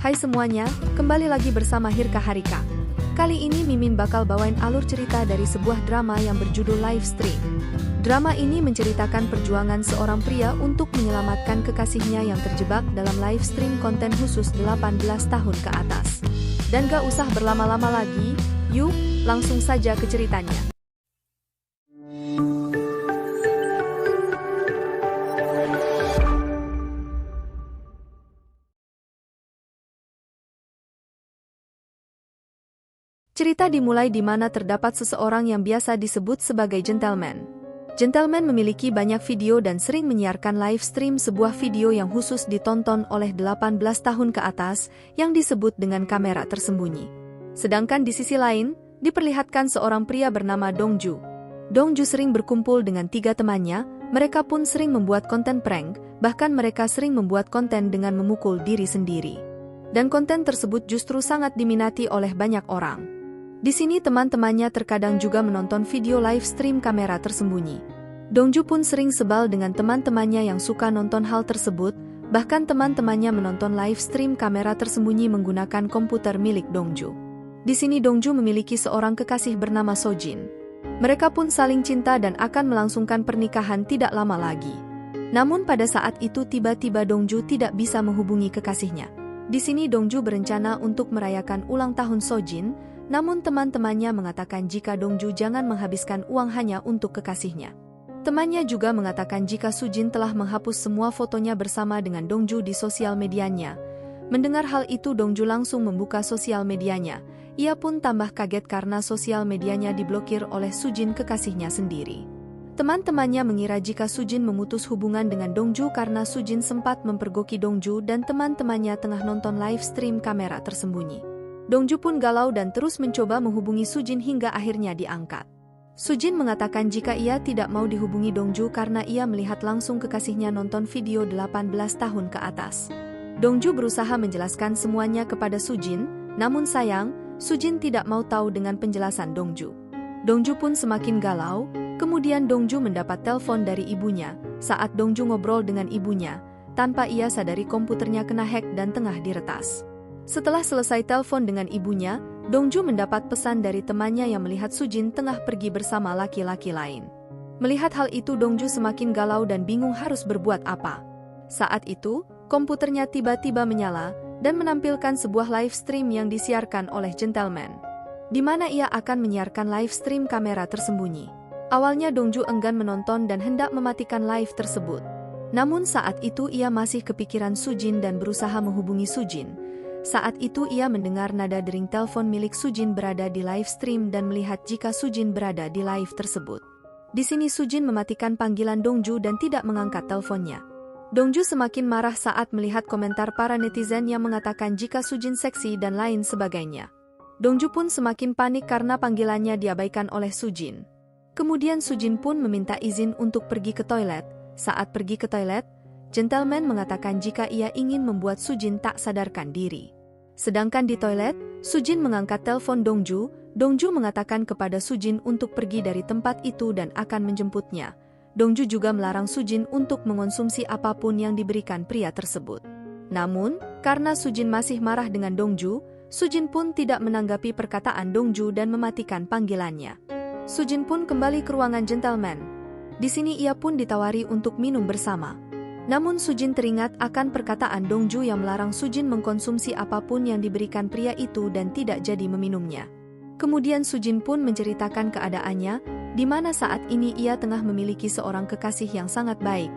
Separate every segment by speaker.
Speaker 1: Hai semuanya, kembali lagi bersama Hirka Harika. Kali ini Mimin bakal bawain alur cerita dari sebuah drama yang berjudul Live Stream. Drama ini menceritakan perjuangan seorang pria untuk menyelamatkan kekasihnya yang terjebak dalam live stream konten khusus 18 tahun ke atas. Dan gak usah berlama-lama lagi, yuk, langsung saja ke ceritanya. Cerita dimulai di mana terdapat seseorang yang biasa disebut sebagai gentleman. Gentleman memiliki banyak video dan sering menyiarkan live stream sebuah video yang khusus ditonton oleh 18 tahun ke atas yang disebut dengan kamera tersembunyi. Sedangkan di sisi lain, diperlihatkan seorang pria bernama Dongju. Dongju sering berkumpul dengan 3 temannya, mereka pun sering membuat konten prank, bahkan mereka sering membuat konten dengan memukul diri sendiri. Dan konten tersebut justru sangat diminati oleh banyak orang. Di sini teman-temannya terkadang juga menonton video live stream kamera tersembunyi. Dongju pun sering sebal dengan teman-temannya yang suka nonton hal tersebut, bahkan teman-temannya menonton live stream kamera tersembunyi menggunakan komputer milik Dongju. Di sini Dongju memiliki seorang kekasih bernama Sojin. Mereka pun saling cinta dan akan melangsungkan pernikahan tidak lama lagi. Namun pada saat itu tiba-tiba Dongju tidak bisa menghubungi kekasihnya. Di sini Dongju berencana untuk merayakan ulang tahun Sojin, namun teman-temannya mengatakan jika Dongju jangan menghabiskan uang hanya untuk kekasihnya. Temannya juga mengatakan jika Sojin telah menghapus semua fotonya bersama dengan Dongju di sosial medianya. Mendengar hal itu Dongju langsung membuka sosial medianya. Ia pun tambah kaget karena sosial medianya diblokir oleh Sojin kekasihnya sendiri. Teman-temannya mengira jika Sojin memutus hubungan dengan Dongju karena Sojin sempat mempergoki Dongju dan teman-temannya tengah nonton live stream kamera tersembunyi. Dongju pun galau dan terus mencoba menghubungi Sojin hingga akhirnya diangkat. Sojin mengatakan jika ia tidak mau dihubungi Dongju karena ia melihat langsung kekasihnya nonton video 18 tahun ke atas. Dongju berusaha menjelaskan semuanya kepada Sojin, namun sayang, Sojin tidak mau tahu dengan penjelasan Dongju. Dongju pun semakin galau, kemudian Dongju mendapat telepon dari ibunya. Saat Dongju ngobrol dengan ibunya, tanpa ia sadari komputernya kena hack dan tengah diretas. Setelah selesai telepon dengan ibunya, Dongju mendapat pesan dari temannya yang melihat Sojin tengah pergi bersama laki-laki lain. Melihat hal itu Dongju semakin galau dan bingung harus berbuat apa. Saat itu, komputernya tiba-tiba menyala dan menampilkan sebuah live stream yang disiarkan oleh gentleman, di mana ia akan menyiarkan live stream kamera tersembunyi. Awalnya Dongju enggan menonton dan hendak mematikan live tersebut. Namun saat itu ia masih kepikiran Sojin dan berusaha menghubungi Sojin. Saat itu ia mendengar nada dering telepon milik Sojin berada di live stream dan melihat jika Sojin berada di live tersebut. Di sini Sojin mematikan panggilan Dongju dan tidak mengangkat teleponnya. Dongju semakin marah saat melihat komentar para netizen yang mengatakan jika Sojin seksi dan lain sebagainya. Dongju pun semakin panik karena panggilannya diabaikan oleh Sojin. Kemudian Sojin pun meminta izin untuk pergi ke toilet. Saat pergi ke toilet, gentleman mengatakan jika ia ingin membuat Sojin tak sadarkan diri. Sedangkan di toilet, Sojin mengangkat telepon Dongju. Dongju mengatakan kepada Sojin untuk pergi dari tempat itu dan akan menjemputnya. Dongju juga melarang Sojin untuk mengonsumsi apapun yang diberikan pria tersebut. Namun, karena Sojin masih marah dengan Dongju, Sojin pun tidak menanggapi perkataan Dongju dan mematikan panggilannya. Sojin pun kembali ke ruangan gentleman. Di sini ia pun ditawari untuk minum bersama. Namun Sojin teringat akan perkataan Dongju yang melarang Sojin mengkonsumsi apapun yang diberikan pria itu dan tidak jadi meminumnya. Kemudian Sojin pun menceritakan keadaannya, di mana saat ini ia tengah memiliki seorang kekasih yang sangat baik.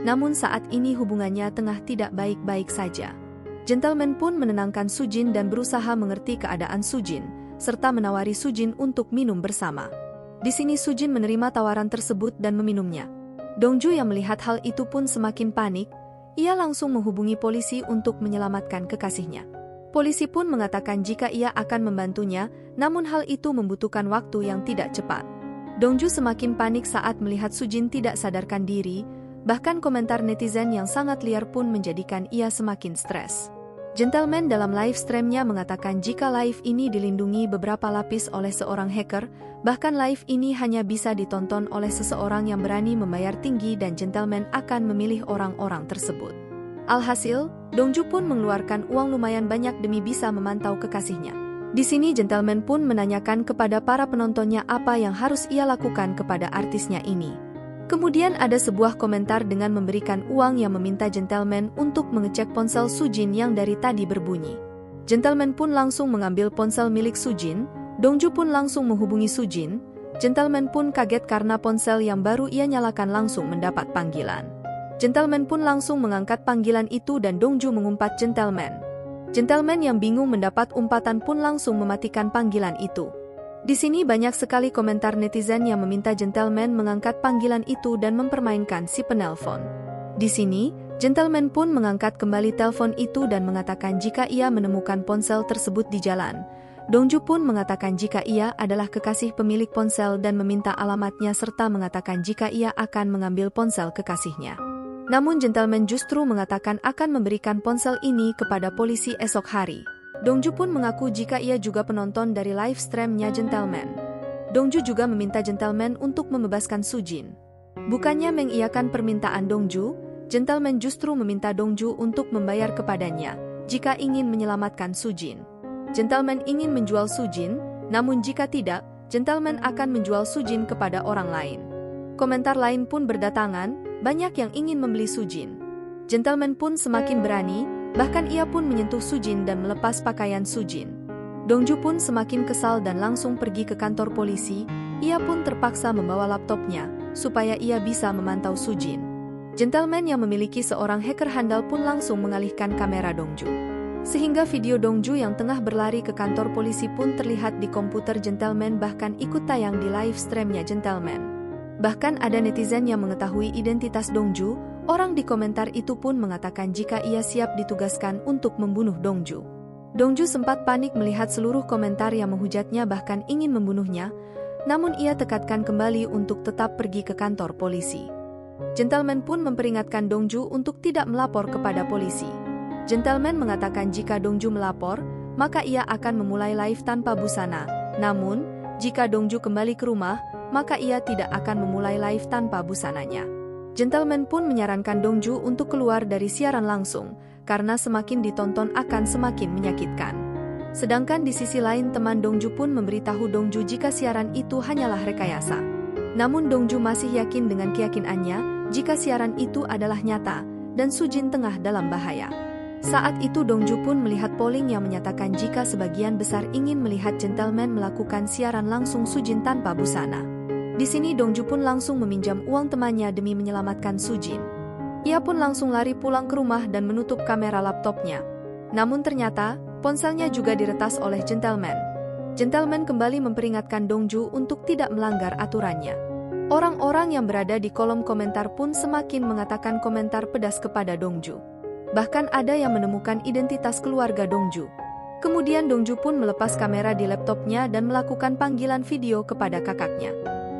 Speaker 1: Namun saat ini hubungannya tengah tidak baik-baik saja. Gentleman pun menenangkan Sojin dan berusaha mengerti keadaan Sojin, serta menawari Sojin untuk minum bersama. Di sini Sojin menerima tawaran tersebut dan meminumnya. Dongju yang melihat hal itu pun semakin panik, ia langsung menghubungi polisi untuk menyelamatkan kekasihnya. Polisi pun mengatakan jika ia akan membantunya, namun hal itu membutuhkan waktu yang tidak cepat. Dongju semakin panik saat melihat Sojin tidak sadarkan diri, bahkan komentar netizen yang sangat liar pun menjadikan ia semakin stres. Gentleman dalam live streamnya mengatakan jika live ini dilindungi beberapa lapis oleh seorang hacker, bahkan live ini hanya bisa ditonton oleh seseorang yang berani membayar tinggi dan Gentleman akan memilih orang-orang tersebut. Alhasil, Dongju pun mengeluarkan uang lumayan banyak demi bisa memantau kekasihnya. Di sini gentleman pun menanyakan kepada para penontonnya apa yang harus ia lakukan kepada artisnya ini. Kemudian ada sebuah komentar dengan memberikan uang yang meminta gentleman untuk mengecek ponsel Sujin yang dari tadi berbunyi. Gentleman pun langsung mengambil ponsel milik Sujin, Dongju pun langsung menghubungi Sujin. Gentleman pun kaget karena ponsel yang baru ia nyalakan langsung mendapat panggilan. Gentleman pun langsung mengangkat panggilan itu dan Dongju mengumpat gentleman. Gentleman yang bingung mendapat umpatan pun langsung mematikan panggilan itu. Di sini banyak sekali komentar netizen yang meminta gentleman mengangkat panggilan itu dan mempermainkan si penelpon. Di sini, gentleman pun mengangkat kembali telepon itu dan mengatakan jika ia menemukan ponsel tersebut di jalan. Dongju pun mengatakan jika ia adalah kekasih pemilik ponsel dan meminta alamatnya serta mengatakan jika ia akan mengambil ponsel kekasihnya. Namun gentleman justru mengatakan akan memberikan ponsel ini kepada polisi esok hari. Dongju pun mengaku jika ia juga penonton dari live streamnya gentleman. Dongju juga meminta gentleman untuk membebaskan Sujin. Bukannya mengiyakan permintaan Dongju, gentleman justru meminta Dongju untuk membayar kepadanya jika ingin menyelamatkan Sujin. Gentleman ingin menjual Sujin, namun jika tidak, gentleman akan menjual Sujin kepada orang lain. Komentar lain pun berdatangan, banyak yang ingin membeli Sujin. Gentleman pun semakin berani, bahkan ia pun menyentuh Sujin dan melepas pakaian Sujin. Dongju pun semakin kesal dan langsung pergi ke kantor polisi, ia pun terpaksa membawa laptopnya, supaya ia bisa memantau Sujin. Gentleman yang memiliki seorang hacker handal pun langsung mengalihkan kamera Dongju. Sehingga video Dongju yang tengah berlari ke kantor polisi pun terlihat di komputer gentleman bahkan ikut tayang di live streamnya gentleman. Bahkan ada netizen yang mengetahui identitas Dongju, orang di komentar itu pun mengatakan jika ia siap ditugaskan untuk membunuh Dongju. Dongju sempat panik melihat seluruh komentar yang menghujatnya bahkan ingin membunuhnya, namun ia tekadkan kembali untuk tetap pergi ke kantor polisi. Gentleman pun memperingatkan Dongju untuk tidak melapor kepada polisi. Gentleman mengatakan jika Dongju melapor, maka ia akan memulai live tanpa busana. Namun, jika Dongju kembali ke rumah, maka ia tidak akan memulai live tanpa busananya. Gentleman pun menyarankan Dongju untuk keluar dari siaran langsung, karena semakin ditonton akan semakin menyakitkan. Sedangkan di sisi lain teman Dongju pun memberitahu Dongju jika siaran itu hanyalah rekayasa. Namun Dongju masih yakin dengan keyakinannya, jika siaran itu adalah nyata, dan Sujin tengah dalam bahaya. Saat itu Dongju pun melihat polling yang menyatakan jika sebagian besar ingin melihat gentleman melakukan siaran langsung Sujin tanpa busana. Di sini Dongju pun langsung meminjam uang temannya demi menyelamatkan Sujin. Ia pun langsung lari pulang ke rumah dan menutup kamera laptopnya. Namun ternyata, ponselnya juga diretas oleh gentleman. Gentleman kembali memperingatkan Dongju untuk tidak melanggar aturannya. Orang-orang yang berada di kolom komentar pun semakin mengatakan komentar pedas kepada Dongju. Bahkan ada yang menemukan identitas keluarga Dongju. Kemudian Dongju pun melepas kamera di laptopnya dan melakukan panggilan video kepada kakaknya.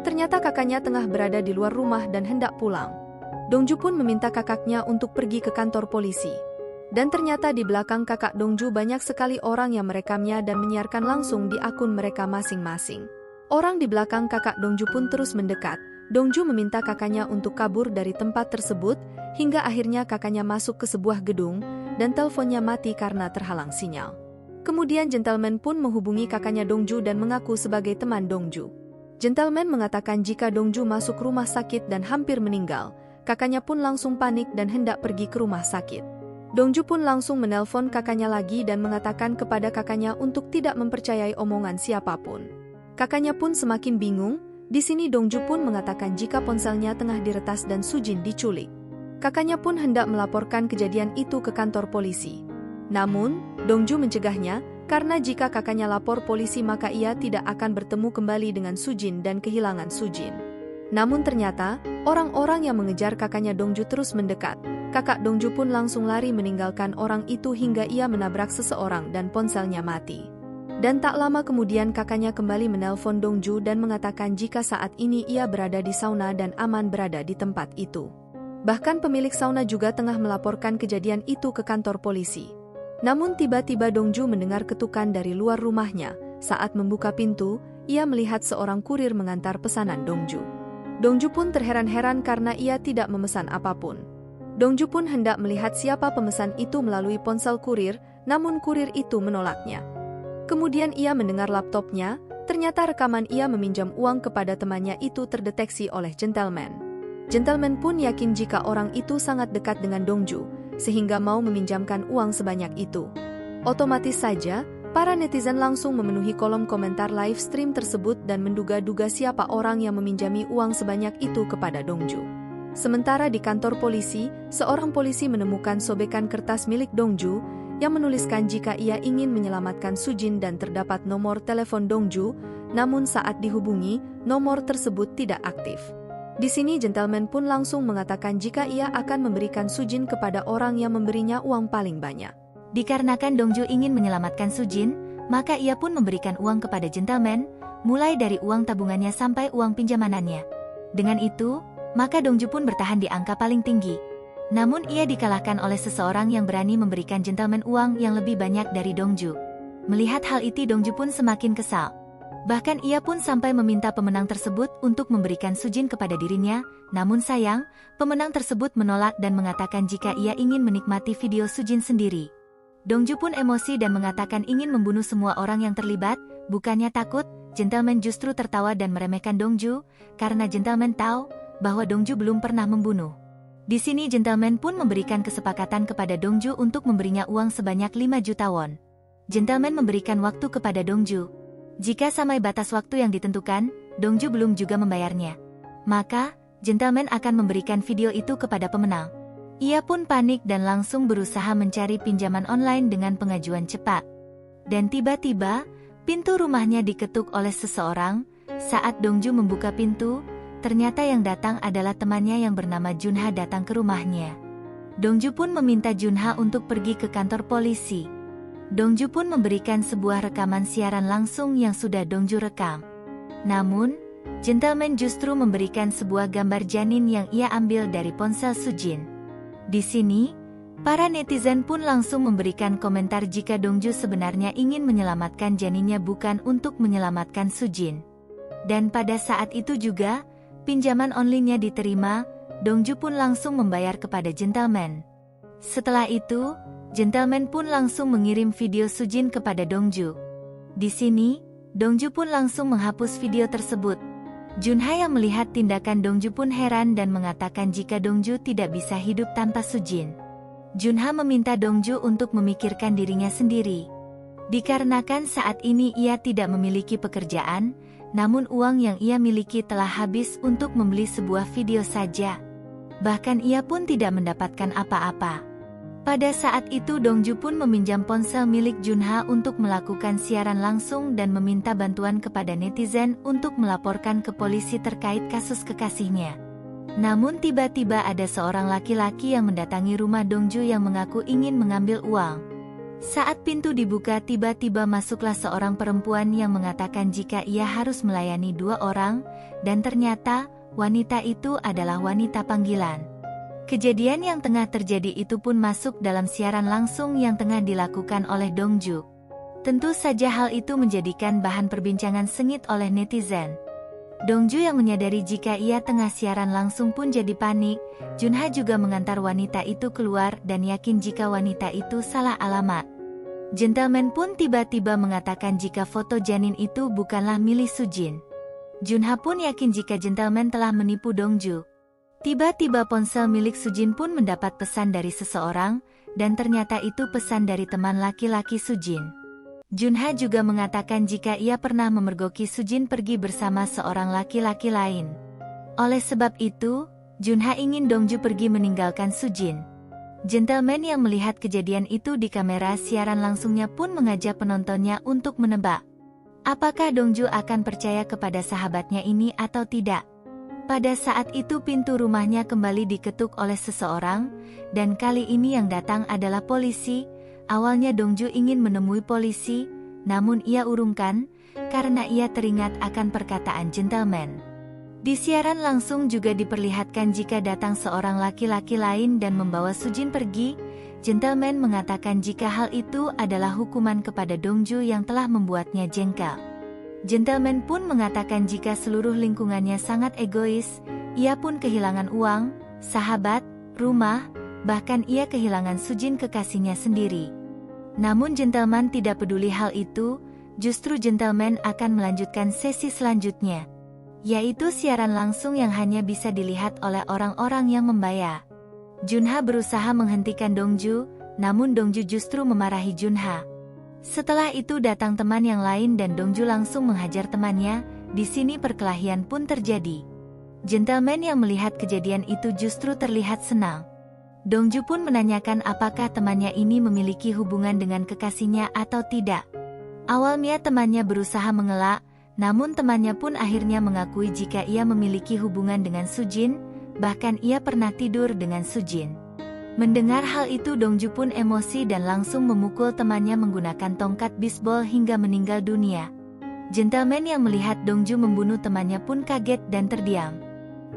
Speaker 1: Ternyata kakaknya tengah berada di luar rumah dan hendak pulang. Dongju pun meminta kakaknya untuk pergi ke kantor polisi. Dan ternyata di belakang kakak Dongju banyak sekali orang yang merekamnya dan menyiarkan langsung di akun mereka masing-masing. Orang di belakang kakak Dongju pun terus mendekat. Dongju meminta kakaknya untuk kabur dari tempat tersebut, hingga akhirnya kakaknya masuk ke sebuah gedung, dan teleponnya mati karena terhalang sinyal. Kemudian gentleman pun menghubungi kakaknya Dongju dan mengaku sebagai teman Dongju. Gentleman mengatakan jika Dongju masuk rumah sakit dan hampir meninggal, kakaknya pun langsung panik dan hendak pergi ke rumah sakit. Dongju pun langsung menelpon kakaknya lagi dan mengatakan kepada kakaknya untuk tidak mempercayai omongan siapapun. Kakaknya pun semakin bingung. Di sini Dongju pun mengatakan jika ponselnya tengah diretas dan Sujin diculik. Kakaknya pun hendak melaporkan kejadian itu ke kantor polisi. Namun, Dongju mencegahnya, karena jika kakaknya lapor polisi maka ia tidak akan bertemu kembali dengan Sujin dan kehilangan Sujin. Namun ternyata, orang-orang yang mengejar kakaknya Dongju terus mendekat. Kakak Dongju pun langsung lari meninggalkan orang itu hingga ia menabrak seseorang dan ponselnya mati. Dan tak lama kemudian kakaknya kembali menelpon Dongju dan mengatakan jika saat ini ia berada di sauna dan aman berada di tempat itu. Bahkan pemilik sauna juga tengah melaporkan kejadian itu ke kantor polisi. Namun tiba-tiba Dongju mendengar ketukan dari luar rumahnya. Saat membuka pintu, ia melihat seorang kurir mengantar pesanan Dongju. Dongju pun terheran-heran karena ia tidak memesan apapun. Dongju pun hendak melihat siapa pemesan itu melalui ponsel kurir, namun kurir itu menolaknya. Kemudian ia mendengar laptopnya, ternyata rekaman ia meminjam uang kepada temannya itu terdeteksi oleh gentleman. Gentleman pun yakin jika orang itu sangat dekat dengan Dongju, sehingga mau meminjamkan uang sebanyak itu. Otomatis saja, para netizen langsung memenuhi kolom komentar live stream tersebut dan menduga-duga siapa orang yang meminjami uang sebanyak itu kepada Dongju. Sementara di kantor polisi, seorang polisi menemukan sobekan kertas milik Dongju yang menuliskan jika ia ingin menyelamatkan Sujin dan terdapat nomor telepon Dongju, namun saat dihubungi, nomor tersebut tidak aktif. Di sini gentleman pun langsung mengatakan jika ia akan memberikan Sujin kepada orang yang memberinya uang paling banyak.
Speaker 2: Dikarenakan Dongju ingin menyelamatkan Sujin, maka ia pun memberikan uang kepada gentleman, mulai dari uang tabungannya sampai uang pinjamanannya. Dengan itu, maka Dongju pun bertahan di angka paling tinggi. Namun ia dikalahkan oleh seseorang yang berani memberikan gentleman uang yang lebih banyak dari Dongju. Melihat hal itu Dongju pun semakin kesal. Bahkan ia pun sampai meminta pemenang tersebut untuk memberikan Sujin kepada dirinya, namun sayang, pemenang tersebut menolak dan mengatakan jika ia ingin menikmati video Sujin sendiri. Dongju pun emosi dan mengatakan ingin membunuh semua orang yang terlibat, bukannya takut, gentleman justru tertawa dan meremehkan Dongju, karena gentleman tahu bahwa Dongju belum pernah membunuh. Di sini gentleman pun memberikan kesepakatan kepada Dongju untuk memberinya uang sebanyak 5 juta won. Gentleman memberikan waktu kepada Dongju. Jika sampai batas waktu yang ditentukan, Dongju belum juga membayarnya, maka gentleman akan memberikan video itu kepada pemenang. Ia pun panik dan langsung berusaha mencari pinjaman online dengan pengajuan cepat. Dan tiba-tiba, pintu rumahnya diketuk oleh seseorang. Saat Dongju membuka pintu, ternyata yang datang adalah temannya yang bernama Junha datang ke rumahnya. Dongju pun meminta Junha untuk pergi ke kantor polisi. Dongju pun memberikan sebuah rekaman siaran langsung yang sudah Dongju rekam. Namun, gentleman justru memberikan sebuah gambar janin yang ia ambil dari ponsel Sujin. Di sini, para netizen pun langsung memberikan komentar jika Dongju sebenarnya ingin menyelamatkan janinnya bukan untuk menyelamatkan Sujin. Dan pada saat itu juga, pinjaman online-nya diterima, Dongju pun langsung membayar kepada gentleman. Setelah itu, gentleman pun langsung mengirim video Sujin kepada Dongju. Di sini, Dongju pun langsung menghapus video tersebut. Junha yang melihat tindakan Dongju pun heran dan mengatakan jika Dongju tidak bisa hidup tanpa Sujin. Junha meminta Dongju untuk memikirkan dirinya sendiri. Dikarenakan saat ini ia tidak memiliki pekerjaan, namun uang yang ia miliki telah habis untuk membeli sebuah video saja. Bahkan ia pun tidak mendapatkan apa-apa. Pada saat itu Dongju pun meminjam ponsel milik Junha untuk melakukan siaran langsung dan meminta bantuan kepada netizen untuk melaporkan ke polisi terkait kasus kekasihnya. Namun tiba-tiba ada seorang laki-laki yang mendatangi rumah Dongju yang mengaku ingin mengambil uang. Saat pintu dibuka tiba-tiba masuklah seorang perempuan yang mengatakan jika ia harus melayani 2 orang, dan ternyata wanita itu adalah wanita panggilan. Kejadian yang tengah terjadi itu pun masuk dalam siaran langsung yang tengah dilakukan oleh Dongju. Tentu saja hal itu menjadikan bahan perbincangan sengit oleh netizen. Dongju yang menyadari jika ia tengah siaran langsung pun jadi panik. Junha juga mengantar wanita itu keluar dan yakin jika wanita itu salah alamat. Gentleman pun tiba-tiba mengatakan jika foto janin itu bukanlah milik Sujin. Junha pun yakin jika gentleman telah menipu Dongju. Tiba-tiba ponsel milik Sujin pun mendapat pesan dari seseorang, dan ternyata itu pesan dari teman laki-laki Sujin. Junha juga mengatakan jika ia pernah memergoki Sujin pergi bersama seorang laki-laki lain. Oleh sebab itu, Junha ingin Dongju pergi meninggalkan Sujin. Gentleman yang melihat kejadian itu di kamera siaran langsungnya pun mengajak penontonnya untuk menebak. Apakah Dongju akan percaya kepada sahabatnya ini atau tidak? Pada saat itu pintu rumahnya kembali diketuk oleh seseorang, dan kali ini yang datang adalah polisi. Awalnya Dongju ingin menemui polisi, namun ia urungkan, karena ia teringat akan perkataan gentleman. Di siaran langsung juga diperlihatkan jika datang seorang laki-laki lain dan membawa Sujin pergi. Gentleman mengatakan jika hal itu adalah hukuman kepada Dongju yang telah membuatnya jengkel. Gentleman pun mengatakan jika seluruh lingkungannya sangat egois, ia pun kehilangan uang, sahabat, rumah, bahkan ia kehilangan Sujin kekasihnya sendiri. Namun gentleman tidak peduli hal itu, justru gentleman akan melanjutkan sesi selanjutnya, yaitu siaran langsung yang hanya bisa dilihat oleh orang-orang yang membayar. Junha berusaha menghentikan Dongju, namun Dongju justru memarahi Junha. Setelah itu datang teman yang lain dan Dongju langsung menghajar temannya. Di sini perkelahian pun terjadi. Gentleman yang melihat kejadian itu justru terlihat senang. Dongju pun menanyakan apakah temannya ini memiliki hubungan dengan kekasihnya atau tidak. Awalnya temannya berusaha mengelak, namun temannya pun akhirnya mengakui jika ia memiliki hubungan dengan Sujin, bahkan ia pernah tidur dengan Sujin. Mendengar hal itu Dongju pun emosi dan langsung memukul temannya menggunakan tongkat bisbol hingga meninggal dunia. Gentleman yang melihat Dongju membunuh temannya pun kaget dan terdiam.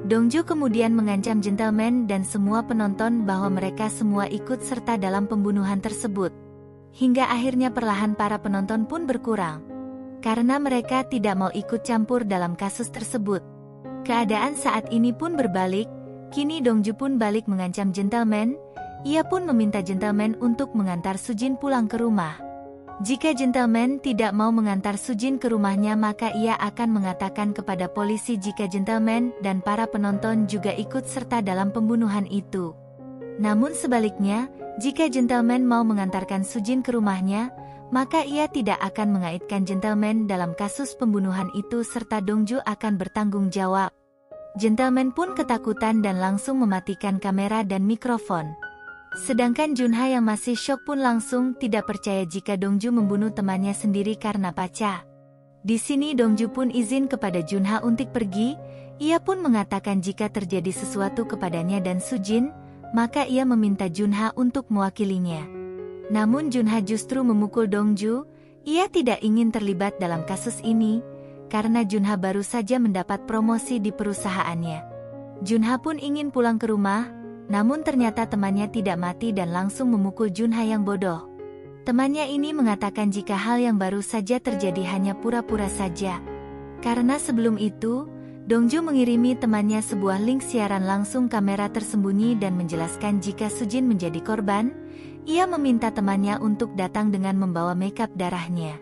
Speaker 2: Dongju kemudian mengancam gentleman dan semua penonton bahwa mereka semua ikut serta dalam pembunuhan tersebut. Hingga akhirnya perlahan para penonton pun berkurang. Karena mereka tidak mau ikut campur dalam kasus tersebut. Keadaan saat ini pun berbalik, kini Dongju pun balik mengancam gentleman. Ia pun meminta gentleman untuk mengantar Sujin pulang ke rumah. Jika gentleman tidak mau mengantar Sujin ke rumahnya maka ia akan mengatakan kepada polisi jika gentleman dan para penonton juga ikut serta dalam pembunuhan itu. Namun sebaliknya, jika gentleman mau mengantarkan Sujin ke rumahnya, maka ia tidak akan mengaitkan gentleman dalam kasus pembunuhan itu serta Dongju akan bertanggung jawab. Gentleman pun ketakutan dan langsung mematikan kamera dan mikrofon. Sedangkan Junha yang masih syok pun langsung tidak percaya jika Dongju membunuh temannya sendiri karena pacar. Di sini Dongju pun izin kepada Junha untuk pergi, ia pun mengatakan jika terjadi sesuatu kepadanya dan Sujin, maka ia meminta Junha untuk mewakilinya. Namun Junha justru memukul Dongju, ia tidak ingin terlibat dalam kasus ini, karena Junha baru saja mendapat promosi di perusahaannya. Junha pun ingin pulang ke rumah, namun ternyata temannya tidak mati dan langsung memukul Junha yang bodoh. Temannya ini mengatakan jika hal yang baru saja terjadi hanya pura-pura saja. Karena sebelum itu, Dongju mengirimi temannya sebuah link siaran langsung kamera tersembunyi dan menjelaskan jika Sujin menjadi korban, ia meminta temannya untuk datang dengan membawa makeup darahnya.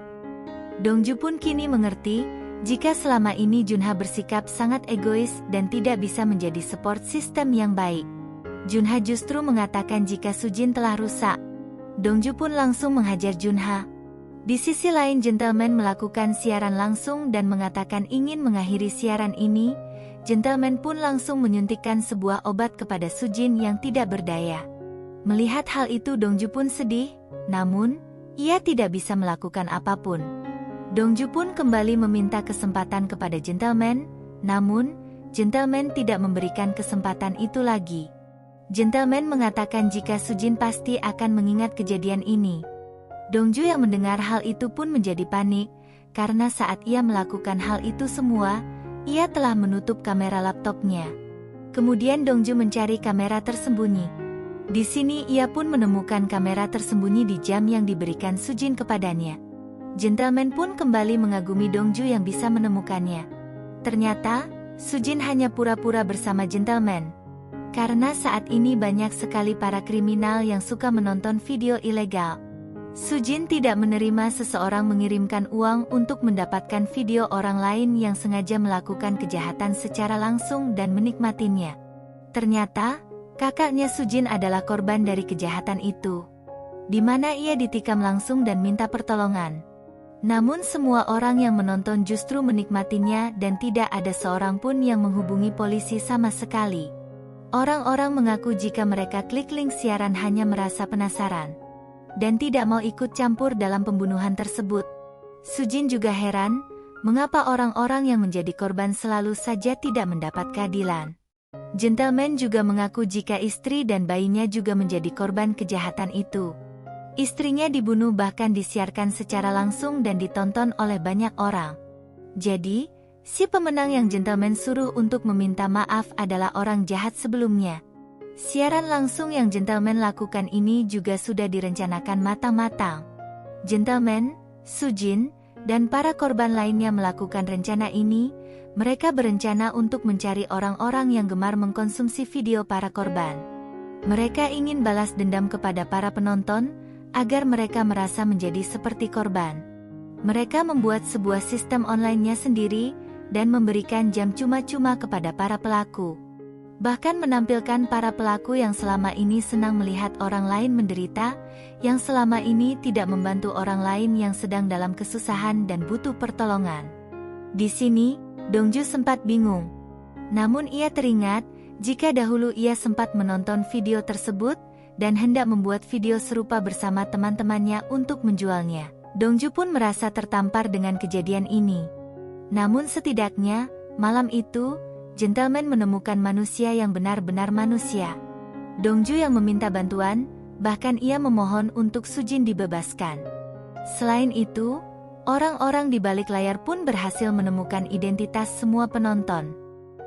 Speaker 2: Dongju pun kini mengerti, jika selama ini Junha bersikap sangat egois dan tidak bisa menjadi support system yang baik. Junha justru mengatakan jika Sujin telah rusak. Dongju pun langsung menghajar Junha. Di sisi lain gentleman melakukan siaran langsung dan mengatakan ingin mengakhiri siaran ini. Gentleman pun langsung menyuntikkan sebuah obat kepada Sujin yang tidak berdaya. Melihat hal itu Dongju pun sedih, namun, ia tidak bisa melakukan apapun. Dongju pun kembali meminta kesempatan kepada gentleman, namun, gentleman tidak memberikan kesempatan itu lagi. Gentleman mengatakan jika Sujin pasti akan mengingat kejadian ini. Dongju yang mendengar hal itu pun menjadi panik, karena saat ia melakukan hal itu semua, ia telah menutup kamera laptopnya. Kemudian Dongju mencari kamera tersembunyi. Di sini ia pun menemukan kamera tersembunyi di jam yang diberikan Sujin kepadanya. Gentleman pun kembali mengagumi Dongju yang bisa menemukannya. Ternyata, Sujin hanya pura-pura bersama gentleman. Karena saat ini banyak sekali para kriminal yang suka menonton video ilegal. Sujin tidak menerima seseorang mengirimkan uang untuk mendapatkan video orang lain yang sengaja melakukan kejahatan secara langsung dan menikmatinya. Ternyata, kakaknya Sujin adalah korban dari kejahatan itu, di mana ia ditikam langsung dan minta pertolongan. Namun semua orang yang menonton justru menikmatinya dan tidak ada seorang pun yang menghubungi polisi sama sekali. Orang-orang mengaku jika mereka klik link siaran hanya merasa penasaran dan tidak mau ikut campur dalam pembunuhan tersebut. Sujin juga heran, mengapa orang-orang yang menjadi korban selalu saja tidak mendapat keadilan. Gentleman juga mengaku jika istri dan bayinya juga menjadi korban kejahatan itu. Istrinya dibunuh bahkan disiarkan secara langsung dan ditonton oleh banyak orang. Jadi, si pemenang yang gentleman suruh untuk meminta maaf adalah orang jahat sebelumnya. Siaran langsung yang gentleman lakukan ini juga sudah direncanakan matang-matang. Gentleman, Sujin, dan para korban lainnya melakukan rencana ini. Mereka berencana untuk mencari orang-orang yang gemar mengkonsumsi video para korban. Mereka ingin balas dendam kepada para penonton, agar mereka merasa menjadi seperti korban. Mereka membuat sebuah sistem online-nya sendiri, dan memberikan jam cuma-cuma kepada para pelaku. Bahkan menampilkan para pelaku yang selama ini senang melihat orang lain menderita, yang selama ini tidak membantu orang lain yang sedang dalam kesusahan dan butuh pertolongan. Di sini, Dongju sempat bingung. Namun ia teringat, jika dahulu ia sempat menonton video tersebut, dan hendak membuat video serupa bersama teman-temannya untuk menjualnya. Dongju pun merasa tertampar dengan kejadian ini. Namun setidaknya, malam itu, gentleman menemukan manusia yang benar-benar manusia. Dongju yang meminta bantuan, bahkan ia memohon untuk Sujin dibebaskan. Selain itu, orang-orang di balik layar pun berhasil menemukan identitas semua penonton.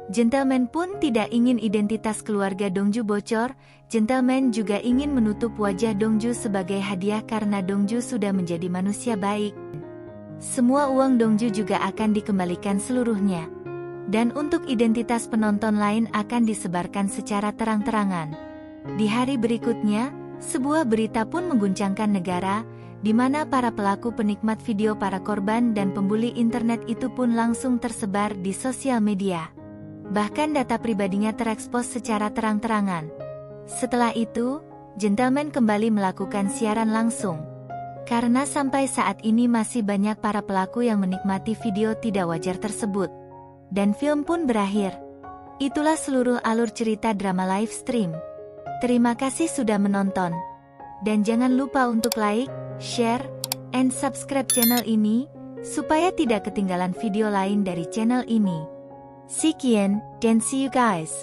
Speaker 2: Gentleman pun tidak ingin identitas keluarga Dongju bocor, gentleman juga ingin menutup wajah Dongju sebagai hadiah karena Dongju sudah menjadi manusia baik. Semua uang Dongju juga akan dikembalikan seluruhnya. Dan untuk identitas penonton lain akan disebarkan secara terang-terangan. Di hari berikutnya, sebuah berita pun mengguncangkan negara, di mana para pelaku penikmat video para korban dan pembuli internet itu pun langsung tersebar di sosial media. Bahkan data pribadinya terekspos secara terang-terangan. Setelah itu, gentleman kembali melakukan siaran langsung. Karena sampai saat ini masih banyak para pelaku yang menikmati video tidak wajar tersebut. Dan film pun berakhir. Itulah seluruh alur cerita drama live stream. Terima kasih sudah menonton. Dan jangan lupa untuk like, share, and subscribe channel ini, supaya tidak ketinggalan video lain dari channel ini. Sekian, dan see you guys.